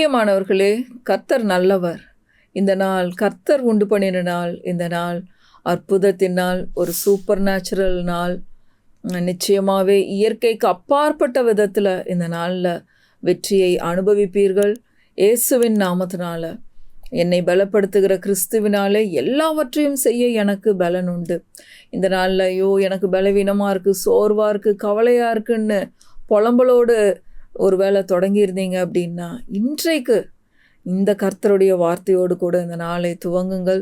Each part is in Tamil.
பிரியமானவர்களே, கர்த்தர் நல்லவர். இந்த நாள் கர்த்தர் உண்டு பண்ணின நாள். இந்த நாள் அற்புதத்தின் நாள், ஒரு சூப்பர் நேச்சுரல் நாள். நிச்சயமாகவே இயற்கைக்கு அப்பாற்பட்ட விதத்தில் இந்த நாளில் வெற்றியை அனுபவிப்பீர்கள். இயேசுவின் நாமத்தினால, என்னை பலப்படுத்துகிற கிறிஸ்துவினாலே எல்லாவற்றையும் செய்ய எனக்கு பலன் உண்டு. இந்த நாளில் ஐயோ எனக்கு பலவீனமாக இருக்குது, சோர்வாக இருக்குது, கவலையாக இருக்குன்னு புலம்பலோடு ஒரு வேளை தொடங்கியிருந்தீங்க அப்படின்னா, இன்றைக்கு இந்த கர்த்தருடைய வார்த்தையோடு கூட இந்த நாளை துவங்குங்கள்.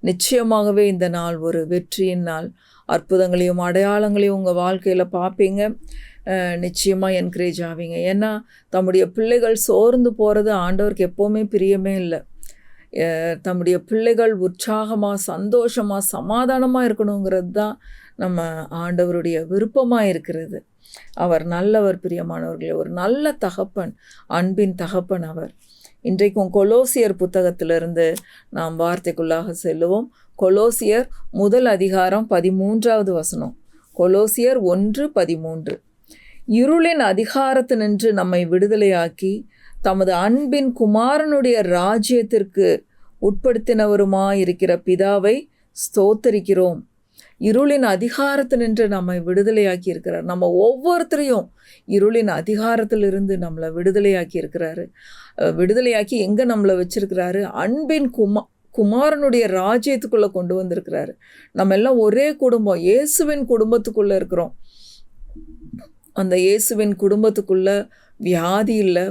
நிச்சயமாகவே இந்த நாள் ஒரு வெற்றியின் நாள். அற்புதங்களையும் அடையாளங்களையும் உங்கள் வாழ்க்கையில் பார்ப்பீங்க. நிச்சயமாக என்கரேஜ் ஆவீங்க. ஏன்னா தம்முடைய பிள்ளைகள் சோர்ந்து போகிறது ஆண்டவருக்கு எப்போவுமே பிரியமே இல்லை. தம்முடைய பிள்ளைகள் உற்சாகமாக, சந்தோஷமாக, சமாதானமாக இருக்கணுங்கிறது தான் நம்ம ஆண்டவருடைய விருப்பமாக இருக்கிறது. அவர் நல்லவர் பிரியமானவர்களே, ஒரு நல்ல தகப்பன், அன்பின் தகப்பன் அவர். இன்றைக்கும் கொலோசியர் புத்தகத்திலிருந்து நாம் வார்த்தைக்குள்ளாக செல்லுவோம். கொலோசியர் 1 அதிகாரம் 13வது வசனம். கொலோசியர் 1:13. இருளின் அதிகாரத்தினின்று நம்மை விடுதலையாக்கி தமது அன்பின் குமாரனுடைய ராஜ்யத்திற்கு உட்படுத்தினவருமாயிருக்கிற பிதாவை ஸ்தோத்தரிக்கிறோம். இருளின் அதிகாரத்தினின்று நம்மை விடுதலையாக்கி இருக்கிறார். நம்ம ஒவ்வொருத்தரையும் இருளின் அதிகாரத்திலிருந்து நம்மளை விடுதலையாக்கி இருக்கிறாரு. விடுதலையாக்கி எங்கே நம்மளை வச்சிருக்கிறாரு? அன்பின் குமாரனுடைய ராஜ்யத்துக்குள்ளே கொண்டு வந்திருக்கிறாரு. நம்ம எல்லாம் ஒரே குடும்பம், இயேசுவின் குடும்பத்துக்குள்ளே இருக்கிறோம். அந்த இயேசுவின் குடும்பத்துக்குள்ளே வியாதி இல்லை,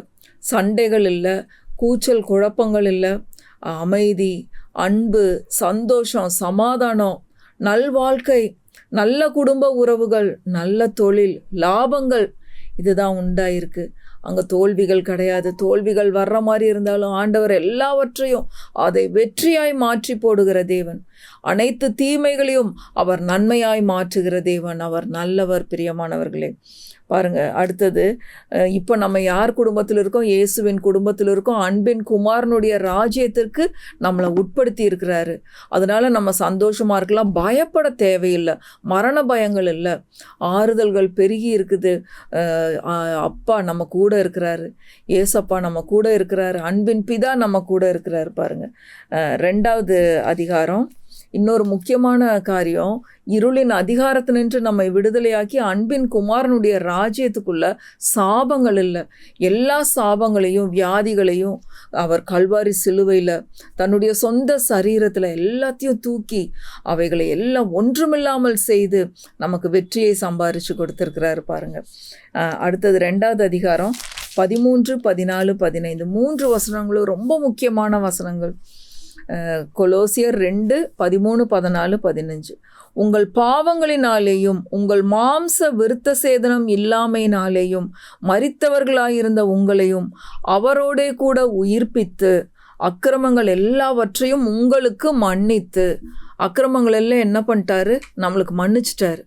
சண்டைகள் இல்லை, கூச்சல் குழப்பங்கள் இல்லை, அமைதி, அன்பு, சந்தோஷம், சமாதானம், நல்வாழ்க்கை, நல்ல குடும்ப உறவுகள், நல்ல தொழில், லாபங்கள், இதுதான் உண்டாயிருக்கு. அங்கே தோல்விகள் கிடையாது. தோல்விகள் வர்ற மாதிரி இருந்தாலும் ஆண்டவர் எல்லாவற்றையும் அதை வெற்றியாய் மாற்றி போடுகிற தேவன். அனைத்து தீமைகளையும் அவர் நன்மையாய் மாற்றுகிற தேவன். அவர் நல்லவர் பிரியமானவர்களே. பாருங்கள், அடுத்தது இப்போ நம்ம யார் குடும்பத்தில் இருக்கோம்? இயேசுவின் குடும்பத்தில் இருக்கோம். அன்பின் குமாரனுடைய ராஜ்யத்திற்கு நம்மளை உட்படுத்தி இருக்கிறாரு. அதனால் நம்ம சந்தோஷமாக இருக்கலாம், பயப்பட தேவையில்லை, மரண பயங்கள் இல்லை, ஆறுதல்கள் பெருகி இருக்குது. அப்பா நம்ம கூட இருக்கிறாரு, ஏசப்பா நம்ம கூட இருக்கிறாரு, அன்பின் பிதா நம்ம கூட இருக்கிறாரு. பாருங்கள், 2வது அதிகாரம் இன்னொரு முக்கியமான காரியம், இருளின் அதிகாரத்தினின்று நம்மை விடுதலையாக்கி அன்பின் குமாரனுடைய ராஜ்யத்துக்குள்ள சாபங்கள் இல்லை. எல்லா சாபங்களையும் வியாதிகளையும் அவர் கல்வாரி சிலுவையில் தன்னுடைய சொந்த சரீரத்தில் எல்லாத்தையும் தூக்கி அவைகளை எல்லாம் ஒன்றுமில்லாமல் செய்து நமக்கு வெற்றியை சம்பாரித்து கொடுத்துருக்கிறாரு. பாருங்கள், அடுத்தது 2வது அதிகாரம் 13, 14, 15 3 வசனங்களும் ரொம்ப முக்கியமான வசனங்கள். கொலோசியர் 2, 13, 14, 15. உங்கள் பாவங்களினாலேயும் உங்கள் மாம்ச விருத்த சேதனம் இல்லாமையினாலேயும் மரித்தவர்களாயிருந்த உங்களையும் அவரோடே கூட உயிர்ப்பித்து அக்கிரமங்கள் எல்லாவற்றையும் உங்களுக்கு மன்னித்து, அக்கிரமங்கள் எல்லாம் என்ன பண்ணிட்டாரு? நம்மளுக்கு மன்னிச்சிட்டாரு.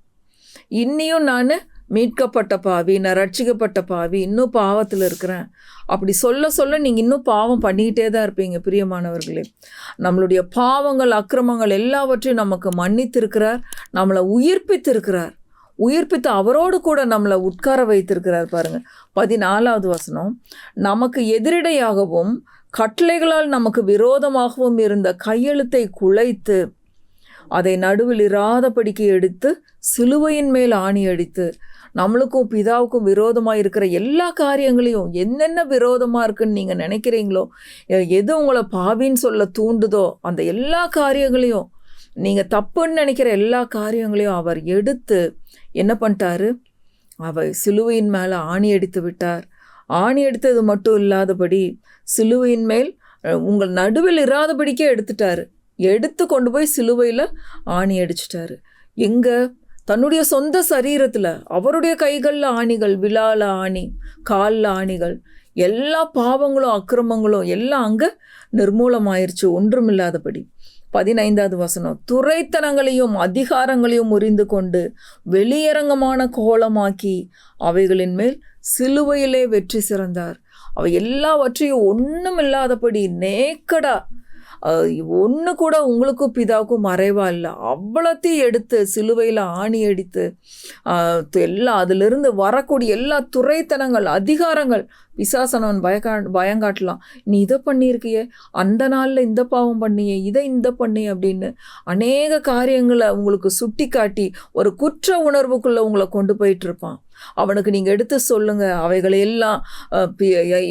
இன்னியும் நான் மீட்கப்பட்ட பாவி, நான் ரட்சிக்கப்பட்ட பாவி, இன்னும் பாவத்தில் இருக்கிறேன் அப்படி சொல்ல நீங்கள் இன்னும் பாவம் பண்ணிக்கிட்டே தான் இருப்பீங்க பிரியமானவர்களே. நம்மளுடைய பாவங்கள், அக்கிரமங்கள் எல்லாவற்றையும் நமக்கு மன்னித்திருக்கிறார், நம்மளை உயிர்ப்பித்திருக்கிறார். உயிர்ப்பித்து அவரோடு கூட நம்மளை உட்கார வைத்திருக்கிறார். பாருங்கள், 14வது வசனம். நமக்கு எதிரிடையாகவும் கட்டளைகளால் நமக்கு விரோதமாகவும் இருந்த கையெழுத்தை குலைத்து அதை நடுவில் இராதபடிக்கு எடுத்து சிலுவையின் மேல் ஆணி அடித்து, நம்மளுக்கும் பிதாவுக்கும் விரோதமாக இருக்கிற எல்லா காரியங்களையும், என்னென்ன விரோதமாக இருக்குன்னு நீங்கள் நினைக்கிறீங்களோ, எது உங்களை பாவின்னு சொல்ல தூண்டுதோ அந்த எல்லா காரியங்களையும், நீங்கள் தப்புன்னு நினைக்கிற எல்லா காரியங்களையும் அவர் எடுத்து என்ன பண்ணிட்டாரு? அவர் சிலுவையின் மேலே ஆணி அடித்து விட்டார். ஆணி எடுத்தது மட்டும் இல்லாதபடி சிலுவையின் மேல் உங்கள் நடுவில் இராதபடிக்கே எடுத்துட்டாரு. எடுத்து கொண்டு போய் சிலுவையில் ஆணி அடிச்சிட்டாரு. எங்கே? தன்னுடைய சொந்த சரீரத்தில். அவருடைய கைகளில் ஆணிகள், விழால ஆணி, காலில் ஆணிகள், எல்லா பாவங்களும் அக்கிரமங்களும் எல்லாம் அங்கே நிர்மூலமாயிருச்சு, ஒன்றுமில்லாதபடி. 15வது வசனம். துரைத்தனங்களையும் அதிகாரங்களையும் முறிந்து கொண்டு வெளியரங்கமான கோலமாக்கி அவைகளின் மேல் சிலுவையிலே வெற்றி சிறந்தார். அவை எல்லாவற்றையும் ஒன்றும் இல்லாதபடி நேக்கடா ஒன்று கூட உங்களுக்கும் பிதாவுக்கும் மறைவா இல்லை. அவ்வளோத்தையும் எடுத்து சிலுவையில் ஆணி அடித்து எல்லாம் அதிலிருந்து வரக்கூடிய எல்லா துரைத்தனங்கள், அதிகாரங்கள், பிசாசனவன் பயங்காட்டலாம். நீ இதை பண்ணியிருக்கியே, அந்த நாளில் இந்த பாவம் பண்ணியே, இதை இந்த பண்ணி அப்படின்னு அநேக காரியங்களை உங்களுக்கு சுட்டி காட்டி ஒரு குற்ற உணர்வுக்குள்ளே உங்களை கொண்டு போயிட்டுருப்பான். அவனுக்கு நீங்கள் எடுத்து சொல்லுங்க, அவைகளை எல்லாம்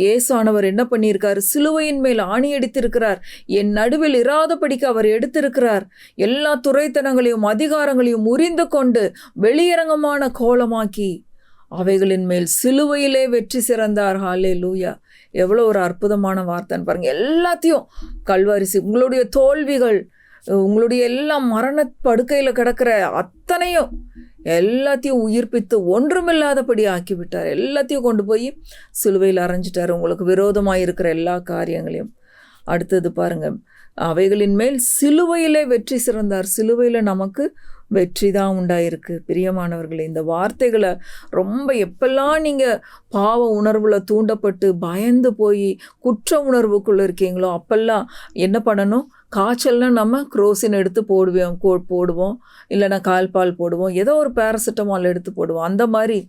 இயேசுவானவர் என்ன பண்ணியிருக்கார்? சிலுவையின் மேல் ஆணி அடித்திருக்கிறார். என் நடுவில் இராதபடிக்கு அவர் எடுத்திருக்கிறார். எல்லா துரைத்தனங்களையும் அதிகாரங்களையும் முறிந்து கொண்டு வெளியரங்கமான கோலமாக்கி அவைகளின் மேல் சிலுவையிலே வெற்றி சிறந்தார். ஹல்லேலூயா! எவ்வளோ ஒரு அற்புதமான வார்த்தைன்னு பாருங்கள். எல்லாத்தையும் கல்வாரிசி, உங்களுடைய தோல்விகள், உங்களுடைய எல்லாம் மரண படுக்கையில் கிடக்கிற அத்தனையும் எல்லாத்தையும் உயிர்ப்பித்து ஒன்றுமில்லாதபடி ஆக்கிவிட்டார். எல்லாத்தையும் கொண்டு போய் சிலுவையில் அரைஞ்சிட்டார், உங்களுக்கு விரோதமாக இருக்கிற எல்லா காரியங்களையும். அடுத்தது பாருங்கள், அவைகளின் மேல் சிலுவையிலே வெற்றி சிறந்தார். சிலுவையில் நமக்கு வெற்றி தான் உண்டாயிருக்கு. பிரியமானவர்களே, இந்த வார்த்தைகளை ரொம்ப எப்பெல்லாம் நீங்கள் பாவ உணர்வில் தூண்டப்பட்டு பயந்து போய் குற்ற உணர்வுக்குள்ளே இருக்கீங்களோ அப்பெல்லாம் என்ன பண்ணணும்? காய்ச்சல்னால் நம்ம குரோசின் எடுத்து போடுவோம், இல்லைன்னா கால்பால் போடுவோம், ஏதோ ஒரு பேராசிட்டமால் எடுத்து போடுவோம். அந்த மாதிரி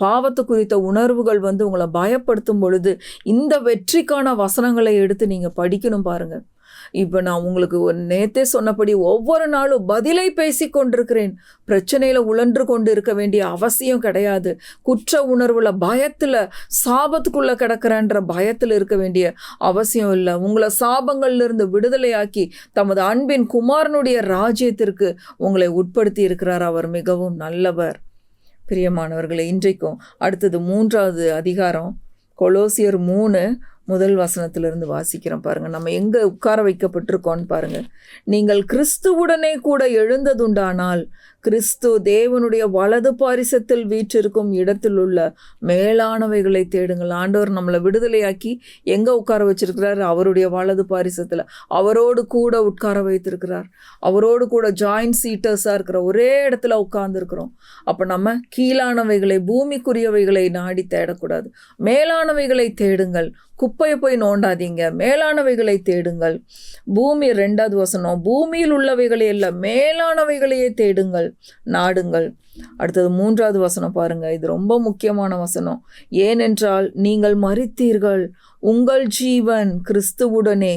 பாவத்து குறித்த உணர்வுகள் உங்களை பயப்படுத்தும் பொழுது இந்த வெற்றிக்கான வசனங்களை எடுத்து நீங்கள் படிக்கணும். பாருங்கள், இப்போ நான் உங்களுக்கு நேத்தே சொன்னபடி ஒவ்வொரு நாளும் பதிலை பேசி கொண்டிருக்கிறேன். பிரச்சனையில் உழன்று கொண்டு இருக்க வேண்டிய அவசியம் கிடையாது. குற்ற உணர்வில், பயத்தில், சாபத்துக்குள்ளே கிடக்கிறேன்ற பயத்தில் இருக்க வேண்டிய அவசியம் இல்லை. உங்களை சாபங்கள்லேருந்து விடுதலையாக்கி தமது அன்பின் குமாரனுடைய ராஜ்யத்திற்கு உங்களை உட்படுத்தி இருக்கிறார். அவர் மிகவும் நல்லவர். பிரியமானவர்களே, இன்றைக்கும் அடுத்தது 3வது அதிகாரம் கொலோசியர் 3 முதல் வசனத்திலிருந்து வாசிக்கிறோம். பாருங்கள், நம்ம எங்கே உட்கார வைக்கப்பட்டிருக்கோன்னு பாருங்கள். நீங்கள் கிறிஸ்துவுடனே கூட எழுந்ததுண்டானால் கிறிஸ்து தேவனுடைய வலது பாரிசத்தில் வீற்றிருக்கும் இடத்தில் உள்ள மேலானவைகளை தேடுங்கள். ஆண்டவர் நம்மளை விடுதலையாக்கி எங்கே உட்கார வச்சிருக்கிறார்? அவருடைய வலது பாரிசத்தில் அவரோடு கூட உட்கார வைத்திருக்கிறார். அவரோடு கூட ஜாயின்ட் சீட்டர்ஸாக இருக்கிற ஒரே இடத்துல உட்கார்ந்துருக்கிறோம். அப்போ நம்ம கீழானவைகளை, பூமிக்குரியவைகளை நாடி தேடக்கூடாது, மேலானவைகளை தேடுங்கள். குப்பையை போய் நோண்டாதீங்க, மேலானவைகளை தேடுங்கள். பூமி 2வது வசனம், பூமியில் உள்ளவைகளை எல்லாம் மேலானவைகளையே தேடுங்கள், நாடுங்கள். அடுத்தது 3வது வசனம் பாருங்கள், இது ரொம்ப முக்கியமான வசனம். ஏனென்றால் நீங்கள் மரித்தீர்கள், உங்கள் ஜீவன் கிறிஸ்துவுடனே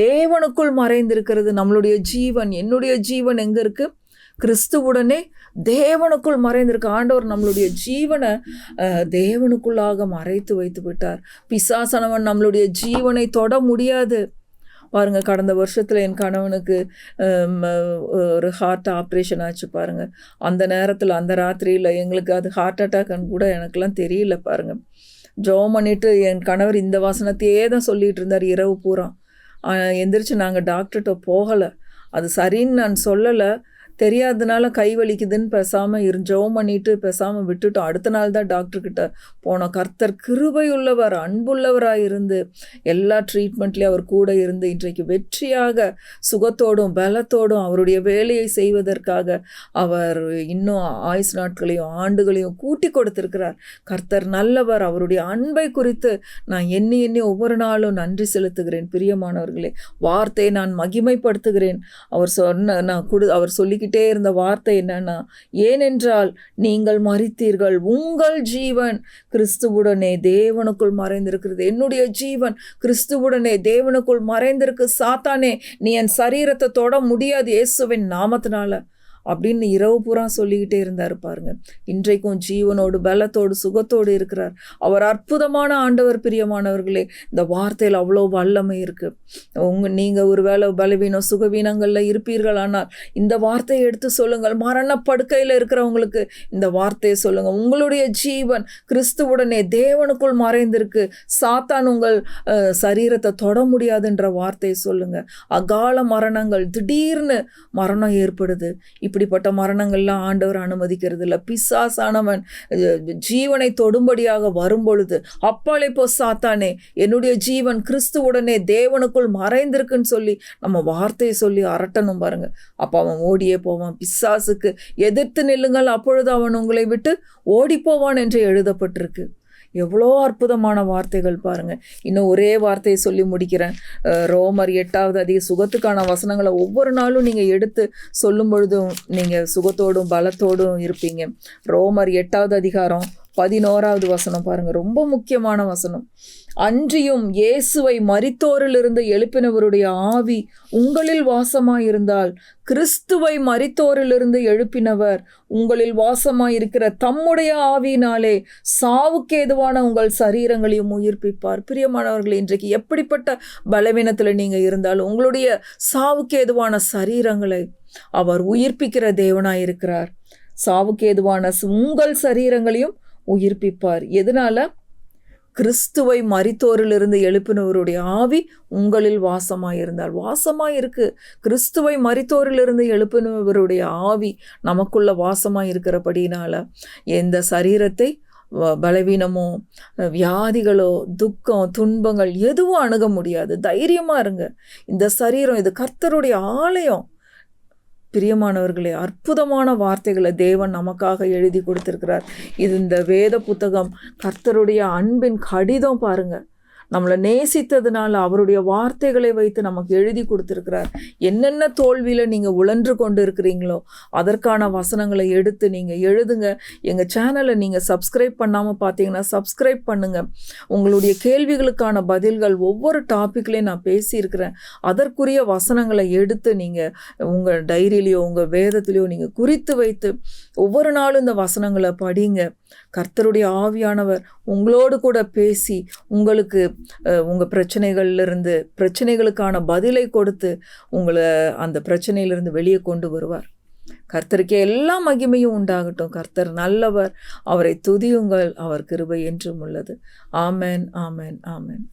தேவனுக்குள் மறைந்திருக்கிறது. நம்மளுடைய ஜீவன், என்னுடைய ஜீவன் எங்கே இருக்குது? கிறிஸ்துவுடனே தேவனுக்குள் மறைந்திருக்கு. ஆண்டவர் நம்மளுடைய ஜீவனை தேவனுக்குள்ளாக மறைத்து வைத்து விட்டார். பிசாசனவன் நம்மளுடைய ஜீவனை தொட முடியாது. பாருங்கள், கடந்த வருஷத்தில் என் கணவனுக்கு ஒரு ஹார்ட் ஆப்ரேஷன் ஆச்சு. பாருங்கள், அந்த நேரத்தில், அந்த ராத்திரியில் எங்களுக்கு அது ஹார்ட் அட்டாக்னு கூட எனக்கெல்லாம் தெரியல. பாருங்கள், ஜெபம் பண்ணிவிட்டு என் கணவர் இந்த வசனத்தையே தான் சொல்லிகிட்டு இருந்தார் இரவு பூரா. எந்திரிச்சு நாங்கள் டாக்டர்கிட்ட போகலை. அது சரின்னு நான் சொல்லலை, தெரியாததுனால கை வலிக்குதுன்னு பேசாமல் ஜெபம் பண்ணிட்டு பேசாமல் விட்டுட்டோம். அடுத்த நாள் தான் டாக்டர்கிட்ட போனோம். கர்த்தர் கிருபையுள்ளவர், அன்புள்ளவராக இருந்து எல்லா ட்ரீட்மெண்ட்லேயும் அவர் கூட இருந்து இன்றைக்கு வெற்றியாக சுகத்தோடும் பலத்தோடும் அவருடைய வேலையை செய்வதற்காக அவர் இன்னும் ஆயுஸ் நாட்களையும் ஆண்டுகளையும் கூட்டி கொடுத்திருக்கிறார். கர்த்தர் நல்லவர். அவருடைய அன்பை குறித்து நான் எண்ணி ஒவ்வொரு நாளும் நன்றி செலுத்துகிறேன். பிரியமானவர்களே, வார்த்தையை நான் மகிமைப்படுத்துகிறேன். அவர் சொல்லிக்கிட்டே இருந்த வார்த்தை என்னன்னா, ஏனென்றால் நீங்கள் மரித்தீர்கள், உங்கள் ஜீவன் கிறிஸ்துவுடனே தேவனுக்குள் மறைந்திருக்கிறது. என்னுடைய ஜீவன் கிறிஸ்துவுடனே தேவனுக்குள் மறைந்திருக்கு. சாத்தானே, நீ என் சரீரத்தை தொட முடியாது இயேசுவின் நாமத்தினால அப்படின்னு இரவு பூரா சொல்லிக்கிட்டே இருந்தார். பாருங்க, இன்றைக்கும் ஜீவனோடு பலத்தோடு சுகத்தோடு இருக்கிறார். அவர் அற்புதமான ஆண்டவர். பிரியமானவர்களே, இந்த வார்த்தையில் அவ்வளோ வல்லமை இருக்குது. நீங்கள் ஒரு வேளை பலவீனம் சுகவீனங்களில் இருப்பீர்கள், ஆனால் இந்த வார்த்தையை எடுத்து சொல்லுங்கள். மரண படுக்கையில் இருக்கிறவங்களுக்கு இந்த வார்த்தையை சொல்லுங்கள். உங்களுடைய ஜீவன் கிறிஸ்துவுடனே தேவனுக்குள் மறைந்திருக்கு. சாத்தான் உங்கள் சரீரத்தை தொட முடியாதுன்ற வார்த்தையை சொல்லுங்கள். அகால மரணங்கள், திடீர்னு மரணம் ஏற்படுது. இப்படிப்பட்ட மரணங்கள்லாம் ஆண்டவர் அனுமதிக்கிறது இல்லை. பிசாசானவன் ஜீவனை தொடும்படியாக வரும்பொழுது, அப்பாலே போ சாத்தானே, என்னுடைய ஜீவன் கிறிஸ்துவுடனே தேவனுக்குள் மறைந்திருக்குன்னு சொல்லி நம்ம வார்த்தையை சொல்லி அரட்டணும். பாருங்க, அப்போ அவன் ஓடியே போவான். பிசாசுக்கு எதிர்த்து நில்லுங்கள், அப்பொழுது அவன் உங்களை விட்டு ஓடி போவான் என்று எழுதப்பட்டிருக்கு. எவ்வளோ அற்புதமான வார்த்தைகள் பாருங்கள். இன்னும் ஒரே வார்த்தையை சொல்லி முடிக்கிறேன். ரோமர் 8வது அதிகாரம் சுகத்துக்கான வசனங்களை ஒவ்வொரு நாளும் நீங்கள் எடுத்து சொல்லும் பொழுதும் நீங்கள் சுகத்தோடும் பலத்தோடும் இருப்பீங்க. ரோமர் 8வது அதிகாரம் 11வது வசனம் பாருங்கள், ரொம்ப முக்கியமான வசனம். அன்றியும் இயேசுவை மரித்தோரிலிருந்து எழுப்பினவருடைய ஆவி உங்களில் வாசமாயிருந்தால் கிறிஸ்துவை மரித்தோரிலிருந்து எழுப்பினவர் உங்களில் வாசமாயிருக்கிற தம்முடைய ஆவியினாலே சாவுக்கேதுவான உங்கள் சரீரங்களையும் உயிர்ப்பிப்பார். பிரியமானவர்களே, இன்றைக்கு எப்படிப்பட்ட பலவீனத்தில் நீங்கள் இருந்தாலும் உங்களுடைய சாவுக்கேதுவான சரீரங்களை அவர் உயிர்ப்பிக்கிற தேவனாயிருக்கிறார். சாவுக்கேதுவான உங்கள் சரீரங்களையும் உயிர்ப்பிப்பார். எதனால? கிறிஸ்துவை மரித்தோரிலிருந்து எழுப்பினவருடைய ஆவி உங்களில் வாசமாயிருந்தால். வாசமாயிருக்கு. கிறிஸ்துவை மரித்தோரிலிருந்து எழுப்பினவருடைய ஆவி நமக்குள்ள வாசமாயிருக்கிறபடினால எந்த சரீரத்தை பலவீனமோ வியாதிகளோ துக்கம் துன்பங்கள் எதுவும் அணுக முடியாது. தைரியமாக இருங்க. இந்த சரீரம் இது கர்த்தருடைய ஆலயம். பிரியமானவர்களே, அற்புதமான வார்த்தைகளை தேவன் நமக்காக எழுதி கொடுத்திருக்கிறார். இது இந்த வேத புத்தகம் கர்த்தருடைய அன்பின் கடிதம் பாருங்க. நம்மளை நேசித்ததுனால அவருடைய வார்த்தைகளை வைத்து நமக்கு எழுதி கொடுத்துருக்கிறார். என்னென்ன தோல்வியில் நீங்கள் உழன்று கொண்டு இருக்கிறீங்களோ அதற்கான வசனங்களை எடுத்து நீங்கள் எழுதுங்க. எங்கள் சேனலை நீங்கள் சப்ஸ்கிரைப் பண்ணாமல் பார்த்தீங்கன்னா சப்ஸ்கிரைப் பண்ணுங்கள். உங்களுடைய கேள்விகளுக்கான பதில்கள் ஒவ்வொரு டாப்பிக்லேயும் நான் பேசியிருக்கிறேன். அதற்குரிய வசனங்களை எடுத்து நீங்கள் உங்கள் டைரியிலையோ உங்கள் வேதத்திலையோ நீங்கள் குறித்து வைத்து ஒவ்வொரு நாளும் இந்த வசனங்களை படிங்க. கர்த்தருடைய ஆவியானவர் உங்களோடு கூட பேசி உங்களுக்கு உங்கள் பிரச்சனைகளுக்கான பதிலை கொடுத்து உங்களை அந்த பிரச்சனையிலிருந்து வெளியே கொண்டு வருவார். கர்த்தருக்கே எல்லா மகிமையும் உண்டாகட்டும். கர்த்தர் நல்லவர், அவரை துதியுங்கள், அவர் கிருபை என்றும் உள்ளது. ஆமென், ஆமென், ஆமென்.